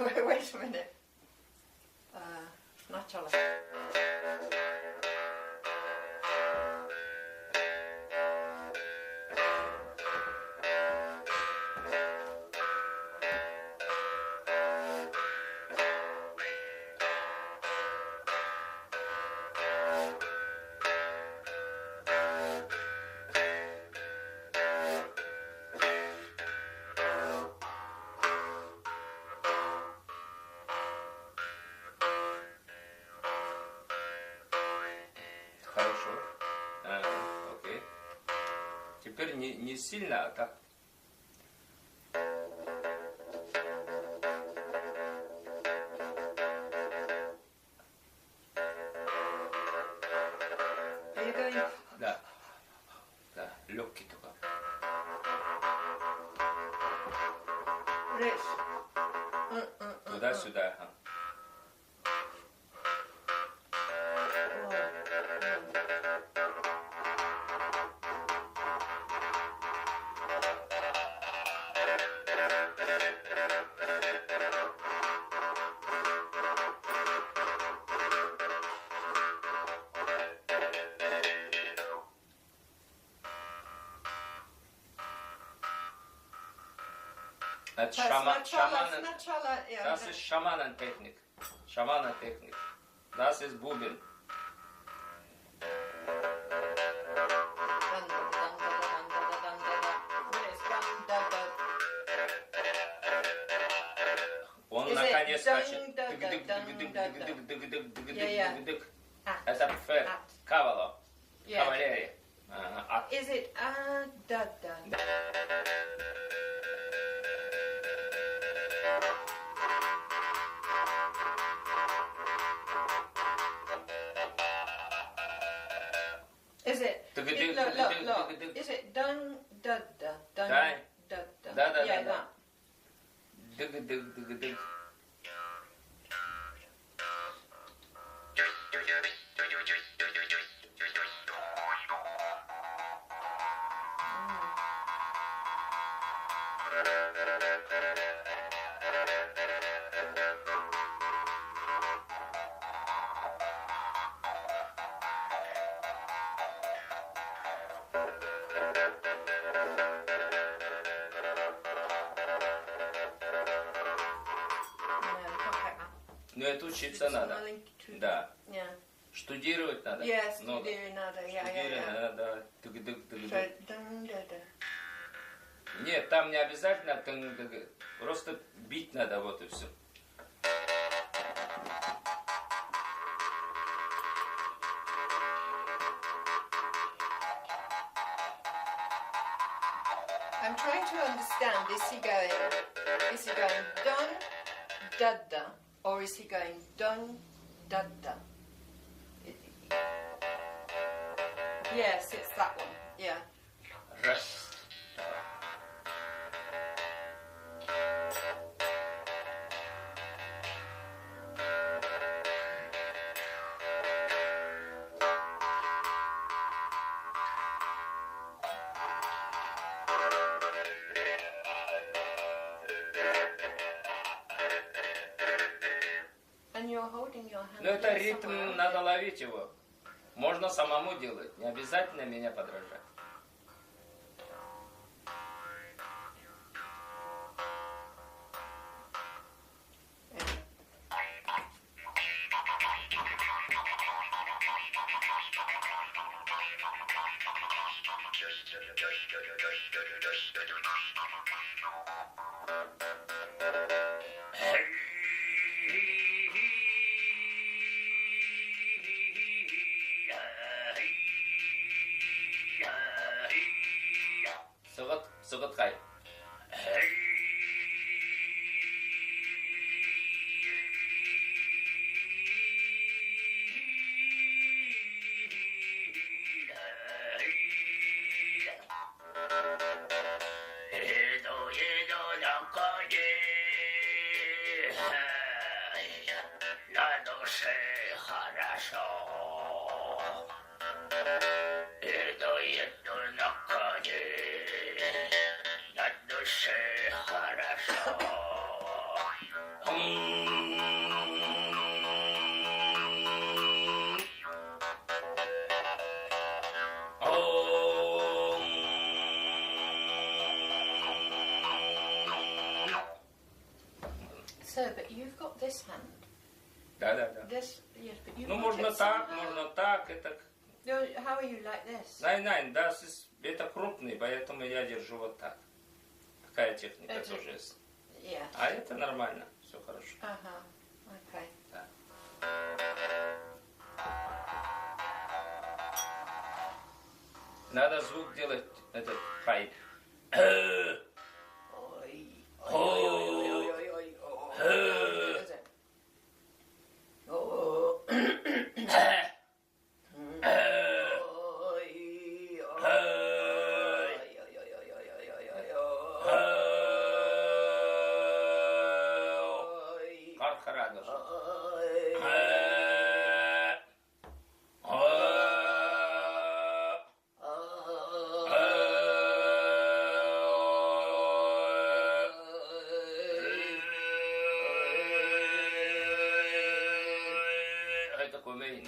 Wait a minute. Начало. Хорошо. Окей. Теперь не сильно, а так. Да. Да, легкий только. Туда-сюда. Das ist Schamanentechnik. Schamanentechnik. Das ist Buben. Он наконец скачет. Это пфер, кавало, кавалерия. Is it da da? Is it? Look. Is it dun da da dun da da? Yeah, that. Но это учиться надо. Да. Штудировать надо. Штудировать надо. Нет, там не обязательно, просто бить надо, вот и все. I'm trying to understand, is he going dun, da, da, or is he going dun, da, da? Yes, it's that one, yeah. Раз. Но это ритм, надо ловить его. Можно самому делать, не обязательно меня подражать. Соготкай. На душе хорошо. Иду на коне. На душе хорошо. Sir, but you've got this hand. Да, да, да. This, yes, but you've Ну, got можно it так, somehow. можно так, это... No, how are you like this? Найн, да, это крупный, поэтому я держу вот так. Такая техника Это- тоже есть. Yes. А это нормально, все хорошо. Uh-huh. Okay. Да. Надо звук делать, этот хай. Oi. Oi, oi, oi, oi, oi, oi. Is it? Oh. Кархара даже. Это кумейн.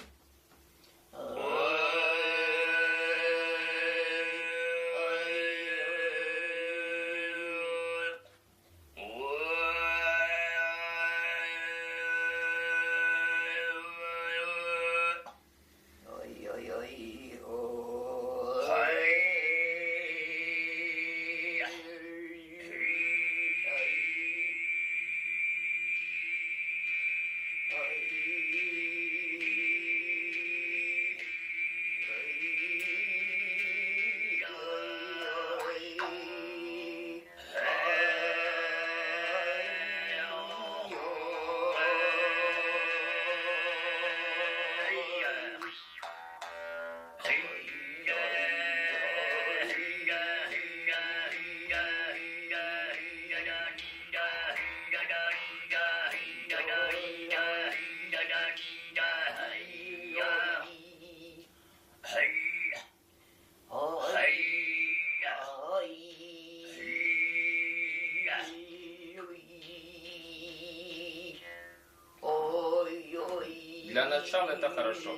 Для начала это хорошо.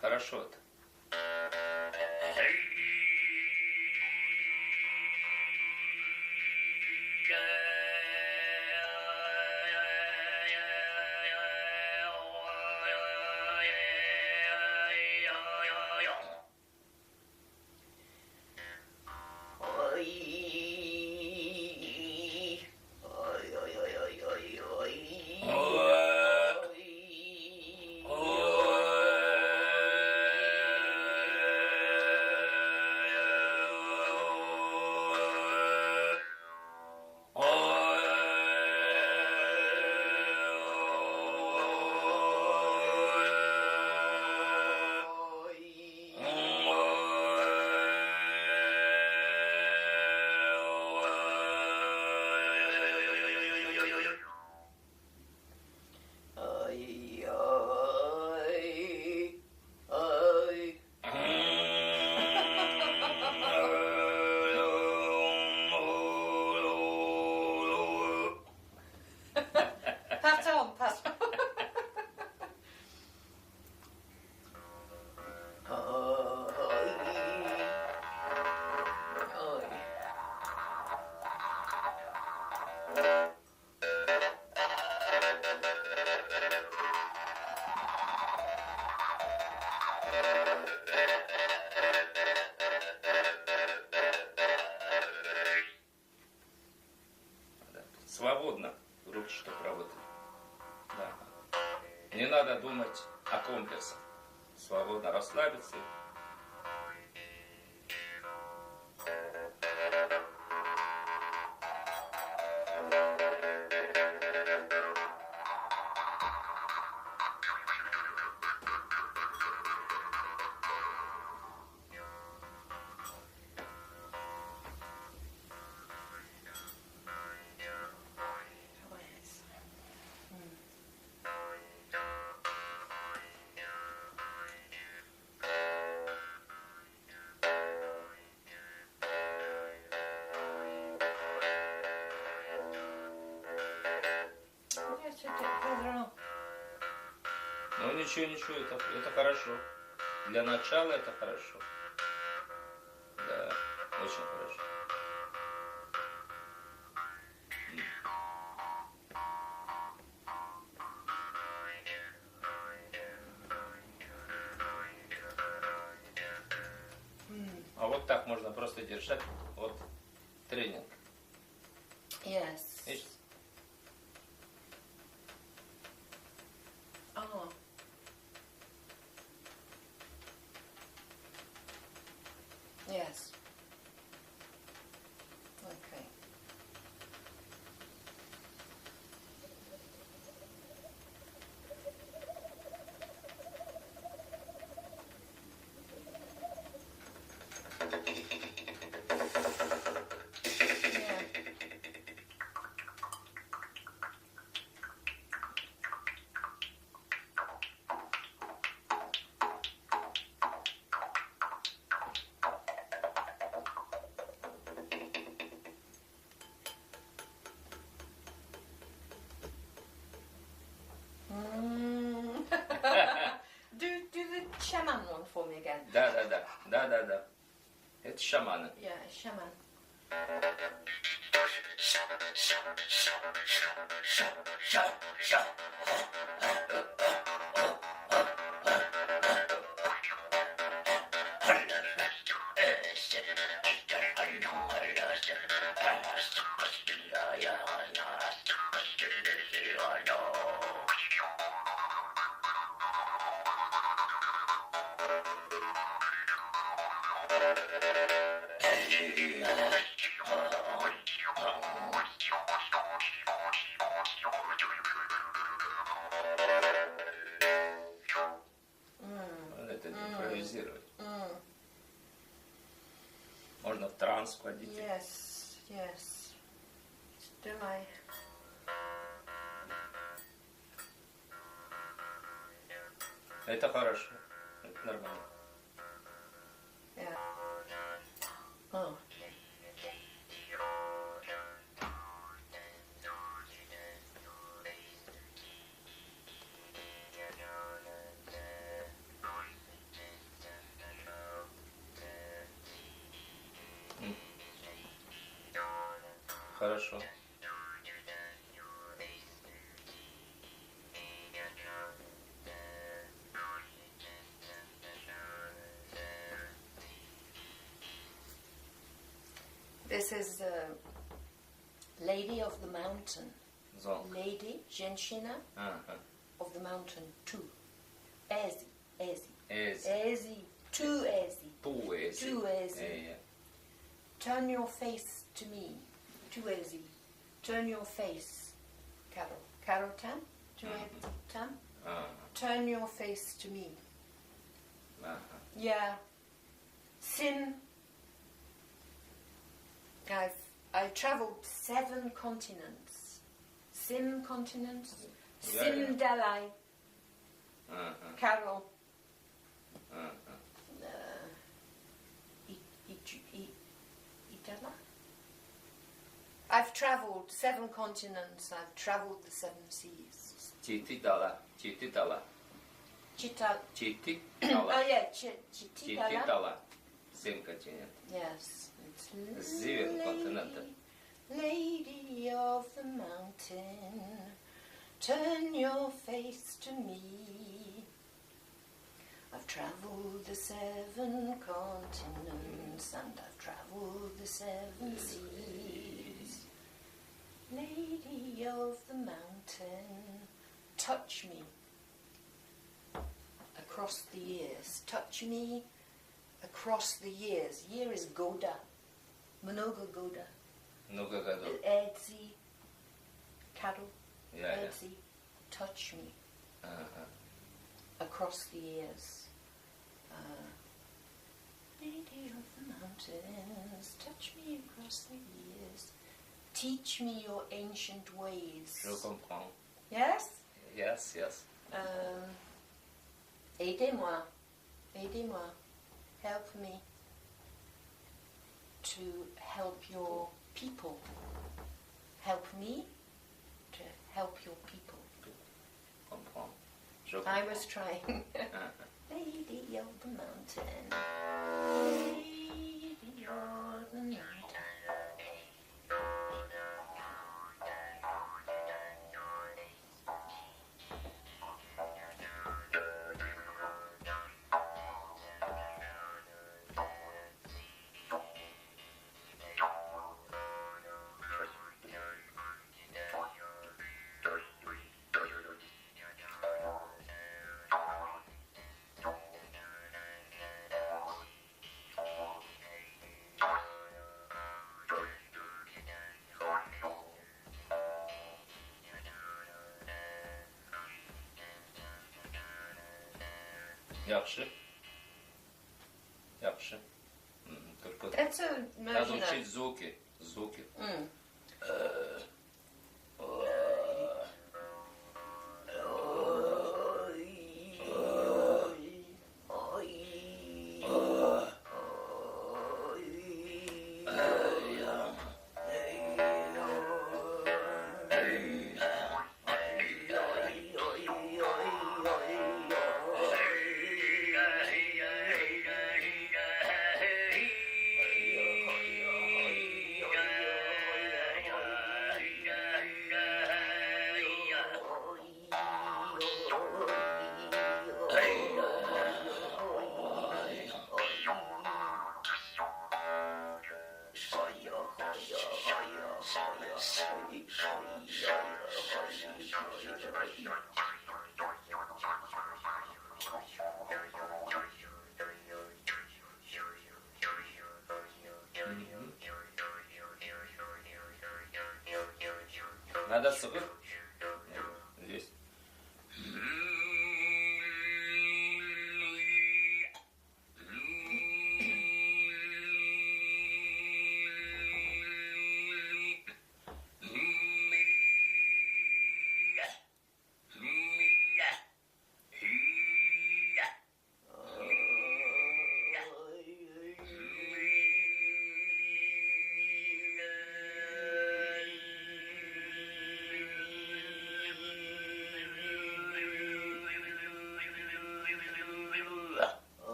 Хорошо это. Pat on, pat on. Свободно руки, чтобы работали. Да. Не надо думать о комплексах. Свободно расслабиться. Ну ничего, ничего, это хорошо. Для начала это хорошо. Да, очень хорошо. Вот так можно просто держать. Вот тренинг. Yes. Видишь? Oh. Yes. Okay. Yeah. Do the shaman one for me again. Да. Это шаманы. Yeah, shaman. Это импровизировать. Можно в транс входить. Yes, yes. Do my... Это хорошо. Это нормально. Yeah. Oh. Хорошо. This is the Lady of the Mountain. Зон. Lady, женщина Ага. of the mountain, two. Ezi, Ezi. Эзи. Ezi, two Ezi. Пуэзи. Two Ezi. Turn your face to me. Two Ezi. Turn your face. Carol. Carol tam? Two Ezi tam? Ага. Turn your face to me. Ага. Yeah. Sin. I travelled 7 continents. Sim continents. Yeah, Sim yeah. Dalai. Ага. Carol. Ага. Itala. I've travelled 7 continents. I've travelled the 7 seas. Чититала. Chital. Чититала. Oh yeah, Chitala. Чититала. 7 континентов. Yes. It's С севера континента. Lady of the mountain, turn your face to me. I've travelled the 7 continents and I've travelled the 7 seas. Lady of the mountain, touch me across the years. Touch me across the years. Year is Goda, Mnogo Goda. Много годов. Edzi, cattle, Yeah, yeah. Edzi, touch me Ага. across the years. Lady of the mountains, touch me across the years. Teach me your ancient ways. Je comprends. Yes? Yes, yes. Aidez-moi. Aidez-moi. Help me to help your people. Help me to help your people. Comprends. Je I comprends. was trying. Ага. Lady of the mountain. Lady of the mountain. Yaxşı. Yaxşı. Только Это надо можно. учить звуки. Звуки. Надо сыграть. Здесь.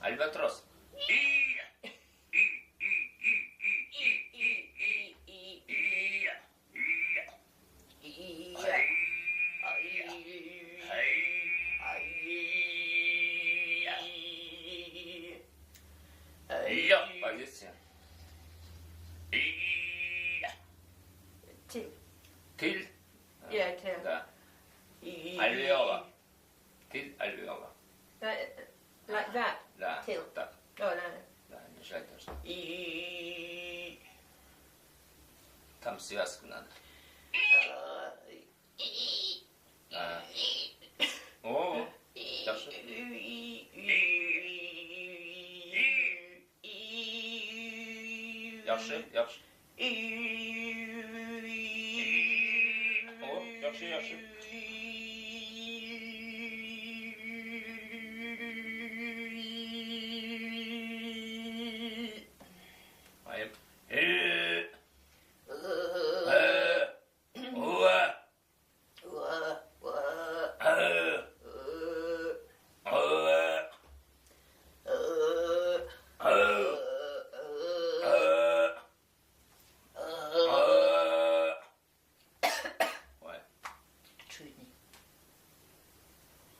Альбатрос. Ля, позиция. Till. Тыль. Yeah, till. Да. Альвеола. Тыль, альвеола. Like that. Да. Till. Так. Oh, no. Да, не жаль даже. Там связку надо. О, хорошо. Yaxşı, yaxşı. O, yaxşı, yaxşı. Hayır. Чудный.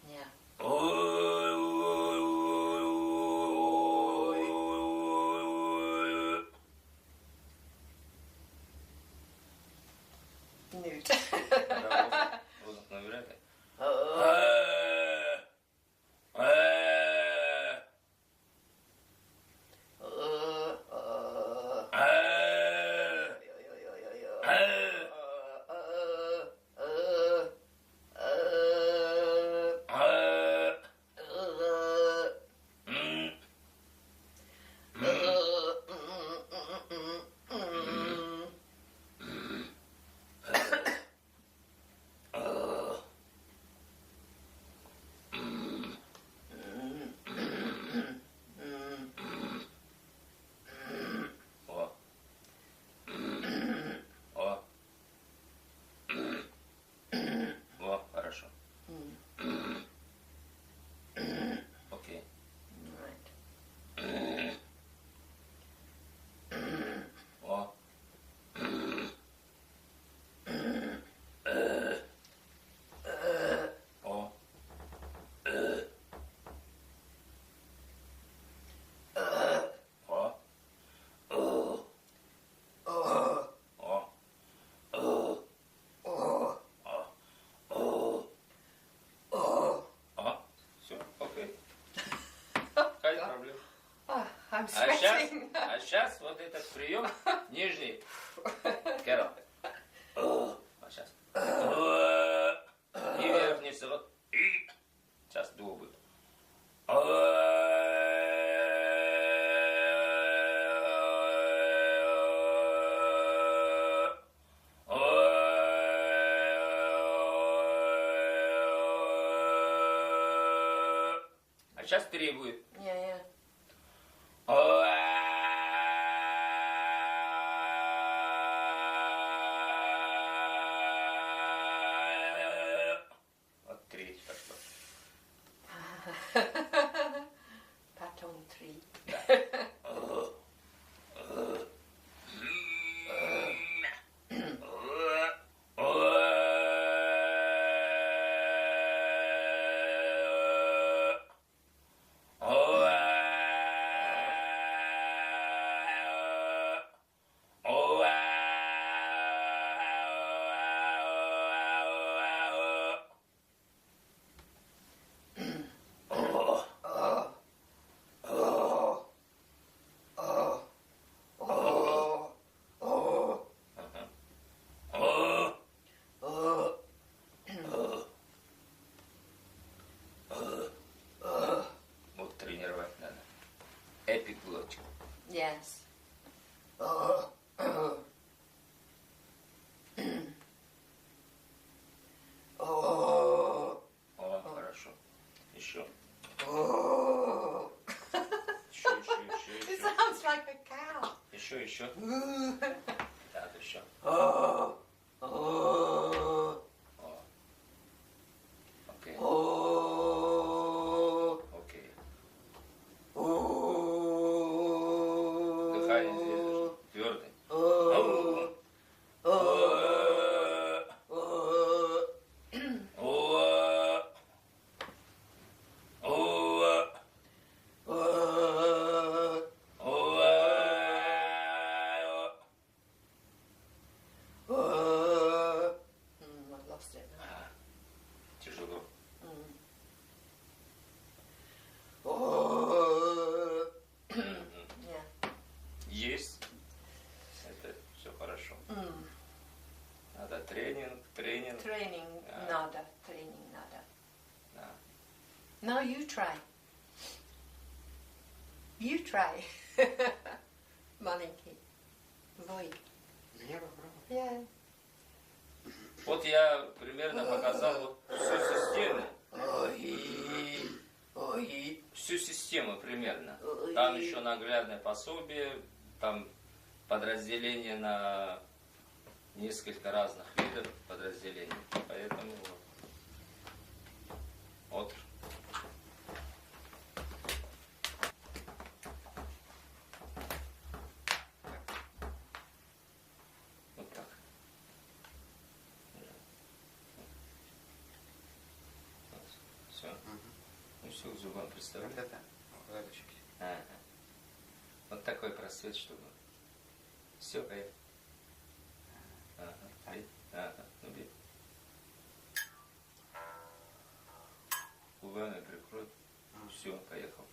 Yeah. Newt. Воздух набирает. I'm sweating. А сейчас вот этот прием нижний. Кэрол. Вот сейчас. И верхний вот. И. Сейчас дух будет. А сейчас 3 будет. Yeah. Вот 3 пошло. Patton 3. Вот тренировать надо. Эпиглотик. Yes. О, хорошо. Еще. It sounds like a cow. Еще. Так, еще. Окей. Окей. Дыхание здесь твердое. I've lost it now. Тяжело. Yeah. Есть. Это все хорошо. Надо тренинг. Training Yeah. nada. Training nada. Да. No, you try. You try. Маленький. Вы. Меня попробуй. Yeah. Вот я примерно показал вот всю систему. Всю систему примерно. Там еще наглядное пособие, там подразделение на несколько разных видов подразделений. Поэтому вот. Вот так. Все. Ну все, к зубам представляю. Вот это. Задочки. Ага. Вот такой просвет, чтобы все поехало. Ага. Бей. Ага. Ну бей. Губами прикрой. Все, поехал.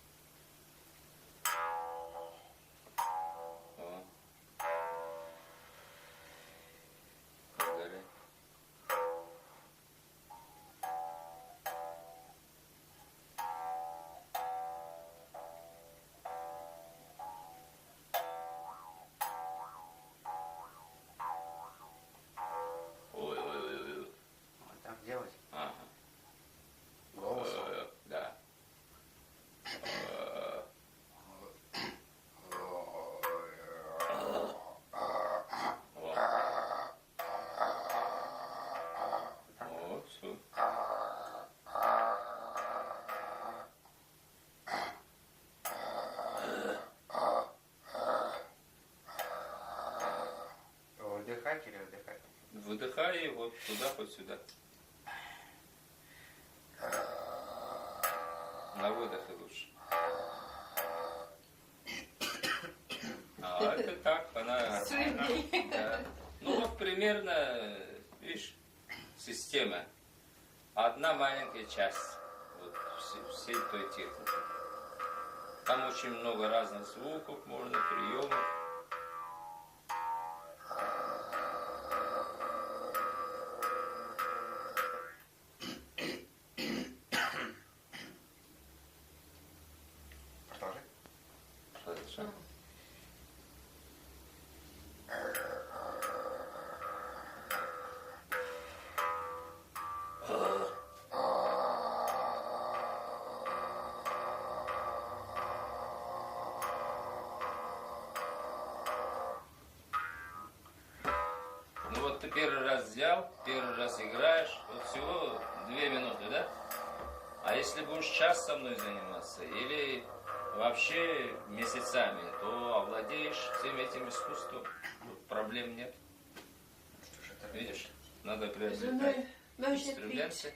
О. Благодарю. Ой. Вот так делать. Ага. Голосом. Да. Вот, все. Вдыхать или вдыхать? Выдыхай вот туда, хоть сюда. На выдохе лучше. А это так, она... Да. Ну вот примерно, видишь, система. Одна маленькая часть вот, всей той техники. Там очень много разных звуков, можно приемов. Продолжай. Ну вот ты первый раз взял, первый раз играешь, вот всего 2 минуты, да? А если будешь час со мной заниматься или вообще месяцами, то овладеешь всем этим искусством. Тут проблем нет. Что ж это? Видишь, надо приобретать инструменты.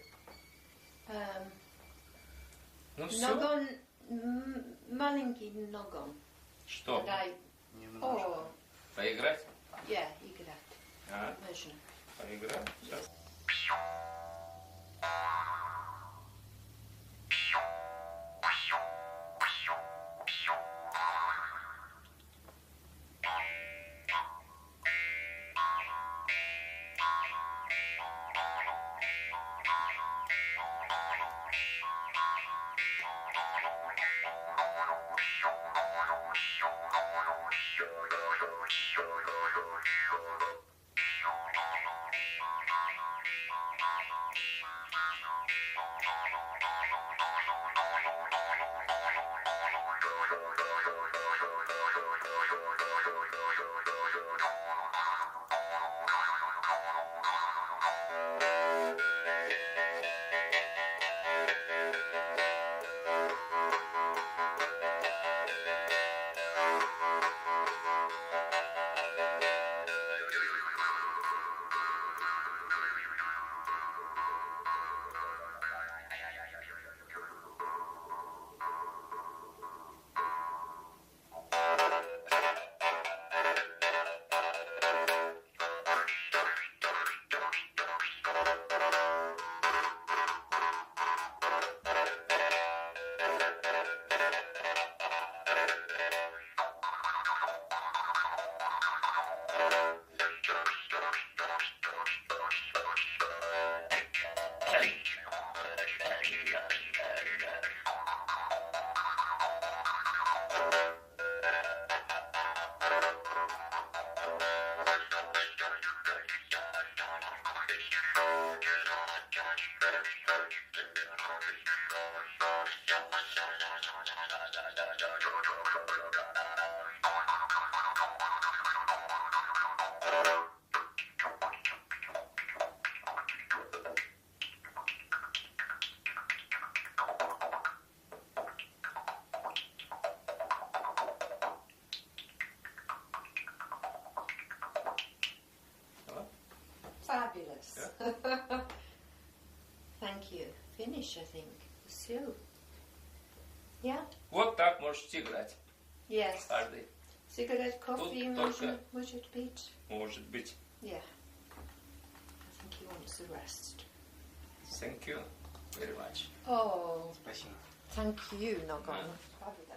Ну все. Нагон, маленький нагон. Что? Немножко. О, Поиграть? yeah, играть. А, Можно. поиграем? Сейчас. Fabulous. Thank you. Finish, I think. Все. Yeah? Вот так можете играть. Yes. Каждый. Cigarette, coffee, Тут только- может быть. Может быть. Yeah. I think he wants the rest. Thank you very much. Oh, Спасибо. thank you, Nagona. Yeah. Fabulous.